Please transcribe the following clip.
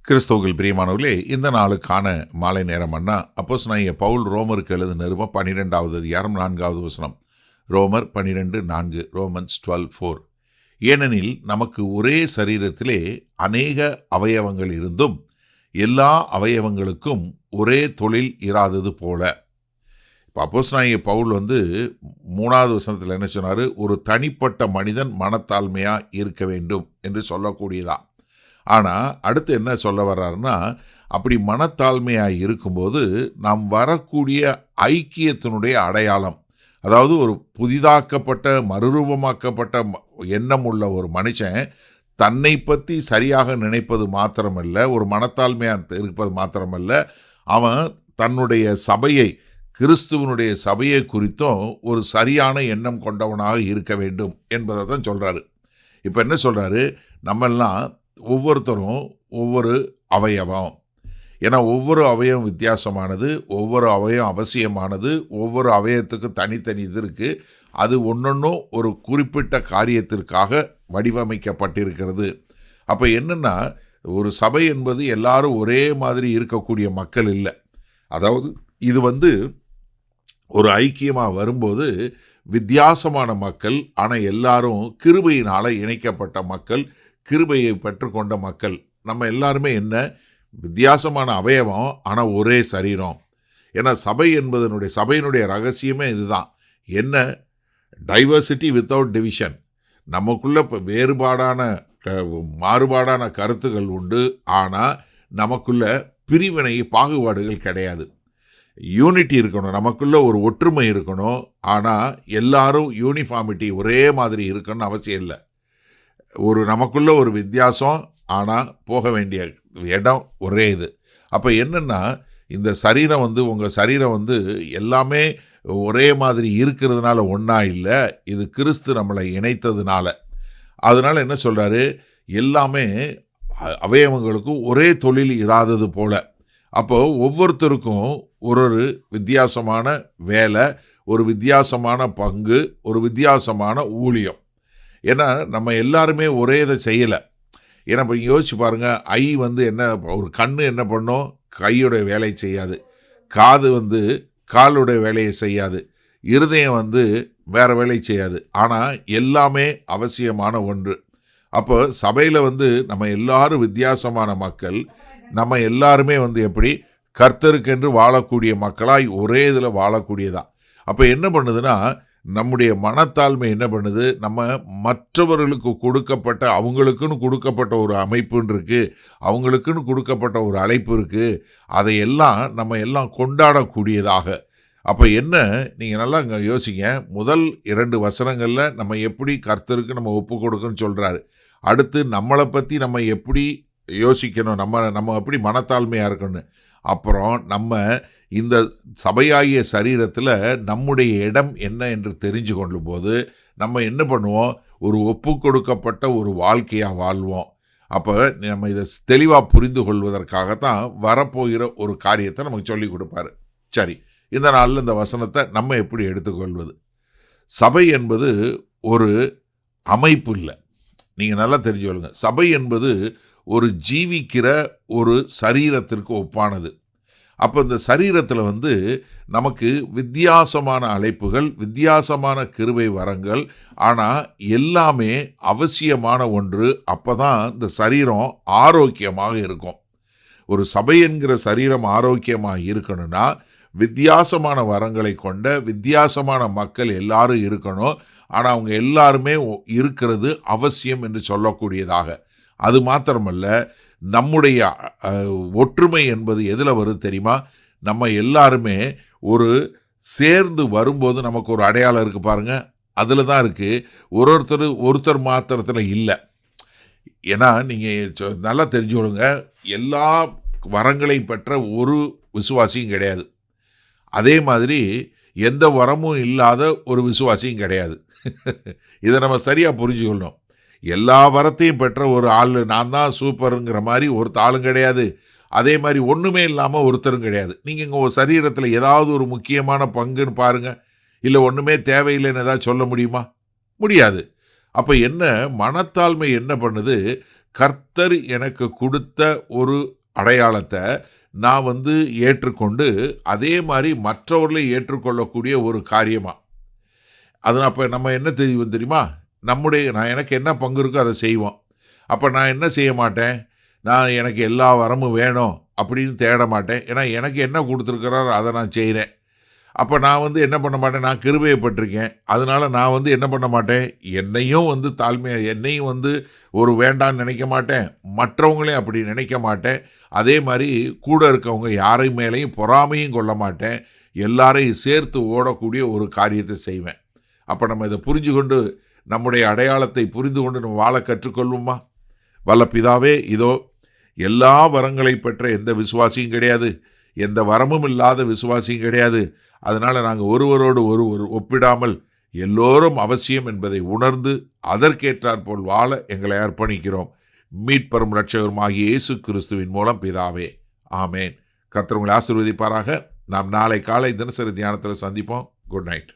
கிறிஸ்துவுக்குள் பிரியமானவர்களே, இந்த நாளுக்கான மாலை நேரம் அண்ணா அப்போஸ்தலனாகிய பவுல் ரோமருக்கு எழுதின நிருபம் 12வது அதிகாரம் 4வது வசனம். ரோமர் 12:4, ரோமன்ஸ் 12:4. ஏனெனில் நமக்கு ஒரே சரீரத்திலே அநேக அவயவங்கள் இருந்தும் எல்லா அவயவங்களுக்கும் ஒரே தொழில் இராதது போல. இப்போ அப்போஸ்தலனாகிய பவுல் 3வது வசனத்தில் என்ன சொன்னார்? ஒரு தனிப்பட்ட மனிதன் மனத்தாழ்மையாக இருக்க வேண்டும் என்று சொல்லக்கூடியதான். ஆனால் அடுத்து என்ன சொல்ல வர்றாருன்னா, அப்படி மனத்தாழ்மையாக இருக்கும்போது நாம் வரக்கூடிய ஐக்கியத்தினுடைய அடையாளம், அதாவது ஒரு புதிதாக்கப்பட்ட மறுரூபமாக்கப்பட்ட எண்ணம் உள்ள ஒரு மனுஷன் தன்னை பற்றி சரியாக நினைப்பது மாத்திரமல்ல, ஒரு மனத்தாழ்மையாக இருப்பது மாத்திரமல்ல, அவன் தன்னுடைய சபையை, கிறிஸ்துவனுடைய சபையை குறித்தும் ஒரு சரியான எண்ணம் கொண்டவனாக இருக்க வேண்டும் என்பதை தான் சொல்கிறாரு. இப்போ என்ன சொல்கிறாரு? நம்மெல்லாம் ஒவ்வொருத்தரும் ஒவ்வொரு அவயவம். ஏன்னா ஒவ்வொரு அவயவம் வித்தியாசமானது, ஒவ்வொரு அவயவம் அவசியமானது, ஒவ்வொரு அவயத்துக்கு தனித்தனி இது இருக்குது. அது ஒன்றொன்றும் ஒரு குறிப்பிட்ட காரியத்திற்காக வடிவமைக்கப்பட்டிருக்கிறது. அப்போ என்னென்னா, ஒரு சபை என்பது எல்லாரும் ஒரே மாதிரி இருக்கக்கூடிய மக்கள் இல்லை. அதாவது இது ஒரு ஐக்கியமாக வரும்போது வித்தியாசமான மக்கள், ஆனால் எல்லாரும் கிருபையினால் இணைக்கப்பட்ட மக்கள், கிருபையை பெற்றுக்கொண்ட மக்கள். நம்ம எல்லாருமே என்ன, வித்தியாசமான அவயவம், ஆனால் ஒரே சரீரம். ஏன்னா சபையினுடைய ரகசியமே இதுதான். என்ன? Diversity without division. நமக்குள்ள இப்போ மாறுபாடான கருத்துகள் உண்டு, ஆனால் நமக்குள்ள பிரிவினை, பாகுபாடுகள் கிடையாது. யூனிட்டி இருக்கணும், நமக்குள்ள ஒரு ஒற்றுமை இருக்கணும். ஆனால் எல்லாரும் யூனிஃபார்மிட்டி, ஒரே மாதிரி இருக்கணும்னு அவசியம் இல்லை. நமக்குள்ள ஒரு வித்தியாசம், ஆனால் போக வேண்டிய இடம் ஒரே இது. அப்போ என்னென்னா, இந்த சரீரம் உங்கள் சரீரம் எல்லாமே ஒரே மாதிரி இருக்கிறதுனால ஒன்றா இல்லை, இது கிறிஸ்து நம்மளை இணைத்ததுனால. அதனால் என்ன சொல்கிறாரு? எல்லாமே அவயவங்களுக்கும் ஒரே தொழில் இராதது போல. அப்போது ஒவ்வொருத்தருக்கும் ஒரு வித்தியாசமான வேலை, ஒரு வித்தியாசமான பங்கு, ஒரு வித்தியாசமான ஊழியம். ஏன்னா நம்ம எல்லாருமே ஒரே இதை செய்யலை. ஏன்னா இப்போ யோசிச்சு பாருங்கள், ஐ என்ன, ஒரு கண் என்ன பண்ணும்? கையுடைய வேலையை செய்யாது. காது காலுடைய வேலையை செய்யாது. இருதயம் வேறு வேலை செய்யாது. ஆனால் எல்லாமே அவசியமான ஒன்று. அப்போ சபையில் நம்ம எல்லாரும் வித்தியாசமான மக்கள். நம்ம எல்லாருமே எப்படி கர்த்தருக்கென்று வாழக்கூடிய மக்களாய் ஒரே இதில் வாழக்கூடியதான். அப்போ என்ன பண்ணுதுன்னா, நம்முடைய மனத்தாழ்மை என்ன பண்ணுது? நம்ம மற்றவர்களுக்கு கொடுக்கப்பட்ட, அவங்களுக்குன்னு கொடுக்கப்பட்ட ஒரு அமைப்புன்னு இருக்குது, அவங்களுக்குன்னு கொடுக்கப்பட்ட ஒரு அழைப்பு இருக்குது, அதையெல்லாம் நம்ம எல்லாம் கொண்டாடக்கூடியதாக. அப்போ என்ன, நீங்கள் நல்லா இங்கே யோசிங்க. முதல் 2 வசனங்களில் நம்ம எப்படி கர்த்தருக்கு நம்ம ஒப்பு கொடுக்குன்னு சொல்கிறாரு. அடுத்து நம்மளை பற்றி நம்ம எப்படி யோசிக்கணும், நம்ம எப்படி மனத்தாழ்மையாக இருக்கணும். அப்புறம் நம்ம இந்த சபையாகிய சரீரத்தில் நம்முடைய இடம் என்ன என்று தெரிஞ்சு கொள்ளும் போது நம்ம என்ன பண்ணுவோம்? ஒரு ஒப்பு கொடுக்கப்பட்ட ஒரு வாழ்க்கையாக வாழ்வோம். அப்போ நம்ம இதை தெளிவாக புரிந்து கொள்வதற்காகத்தான் வரப்போகிற ஒரு காரியத்தை நமக்கு சொல்லி கொடுப்பாரு. சரி, இந்த நாளில் இந்த வசனத்தை நம்ம எப்படி எடுத்துக்கொள்வது? சபை என்பது ஒரு அமைப்பு இல்லை. நீங்கள் நல்லா தெரிஞ்சு கொள்ளுங்க. சபை என்பது ஒரு ஜீவிக்கிற ஒரு சரீரத்திற்கு ஒப்பானது. அப்போ இந்த சரீரத்தில் நமக்கு வித்தியாசமான அழைப்புகள், வித்தியாசமான கிருபை வரங்கள், ஆனால் எல்லாமே அவசியமான ஒன்று. அப்போ தான் இந்த சரீரம் ஆரோக்கியமாக இருக்கும். ஒரு சபை என்கிற சரீரம் ஆரோக்கியமாக இருக்கணும்னா வித்தியாசமான வரங்களை கொண்ட வித்தியாசமான மக்கள் எல்லாரும் இருக்கணும். ஆனால் அவங்க எல்லாருமே இருக்கிறது அவசியம் என்று சொல்லக்கூடியதாக. அது மாத்திரமல்ல, நம்முடைய ஒற்றுமை என்பது எதில் வருது தெரியுமா? நம்ம எல்லாருமே ஒரு சேர்ந்து வரும்போது நமக்கு ஒரு அடையாளம் இருக்குது பாருங்கள், அதில் தான் இருக்குது. ஒருத்தர் மாத்திரத்தில் இல்லை. ஏன்னா நீங்கள் நல்லா தெரிஞ்சுக்கொள்ளுங்க, எல்லா வரங்களையும் பெற்ற ஒரு விசுவாசியும் கிடையாது. அதே மாதிரி எந்த வரமும் இல்லாத ஒரு விசுவாசியும் கிடையாது. இதை நம்ம சரியாக புரிஞ்சுக்கொள்ளணும். எல்லா வரத்தையும் பெற்ற ஒரு ஆள், நான் தான் சூப்பருங்கிற மாதிரி ஆளும் கிடையாது. அதே மாதிரி ஒன்றுமே இல்லாமல் ஒருத்தரும் கிடையாது. நீங்கள் இங்கே ஒரு சரீரத்தில் ஏதாவது ஒரு முக்கியமான பங்குன்னு பாருங்கள், இல்லை ஒன்றுமே தேவையில்லைன்னு ஏதாவது சொல்ல முடியுமா? முடியாது. அப்போ என்ன, மனத்தாழ்மை என்ன பண்ணுது? கர்த்தர் எனக்கு கொடுத்த ஒரு அடையாளத்தை நான் ஏற்றுக்கொண்டு அதே மாதிரி மற்றவர்களை ஏற்றுக்கொள்ளக்கூடிய ஒரு காரியமாக அது அப்போ நம்ம என்ன தெரியும் தெரியுமா? எனக்கு என்ன பங்கு இருக்கோ அதை செய்வோம். அப்போ நான் என்ன செய்ய மாட்டேன், எனக்கு எல்லா வரமும் வேணும் அப்படின்னு தேட மாட்டேன். ஏன்னா எனக்கு என்ன கொடுத்துருக்கிறாரோ அதை நான் செய்கிறேன். அப்போ நான் என்ன பண்ண மாட்டேன், நான் கிருபையப்பட்டிருக்கேன், அதனால நான் என்ன பண்ண மாட்டேன், என்னையும் தாழ்மையாக என்னையும் ஒரு வேண்டான்னு நினைக்க மாட்டேன், மற்றவங்களையும் அப்படி நினைக்க மாட்டேன். அதே மாதிரி கூட இருக்கவங்க யாரை மேலேயும் பொறாமையும் கொள்ள மாட்டேன். எல்லாரையும் சேர்த்து ஓடக்கூடிய ஒரு காரியத்தை செய்வேன். அப்போ நம்ம இதை புரிஞ்சு கொண்டு நம்முடைய அடையாளத்தை புரிந்து கொண்டு நம்ம வாழ கற்றுக்கொள்வோமா? வல்ல பிதாவே, இதோ எல்லா வரங்களை பெற்ற எந்த விசுவாசியும் கிடையாது, எந்த வரமும் இல்லாத விசுவாசியும் கிடையாது. அதனால் நாங்கள் ஒருவரோடு ஒருவர் ஒப்பிடாமல் எல்லோரும் அவசியம் என்பதை உணர்ந்து அதற்கேற்றாற்போல் வாழ எங்களை அர்ப்பணிக்கிறோம். மீட்பெரும் இரட்சகருமாகிய இயேசு கிறிஸ்துவின் மூலம் பிதாவே, ஆமேன். கர்த்தர் உங்களை ஆசீர்வதிப்பாராக. நாம் நாளை காலை தினசரி தியானத்தில் சந்திப்போம். Good night.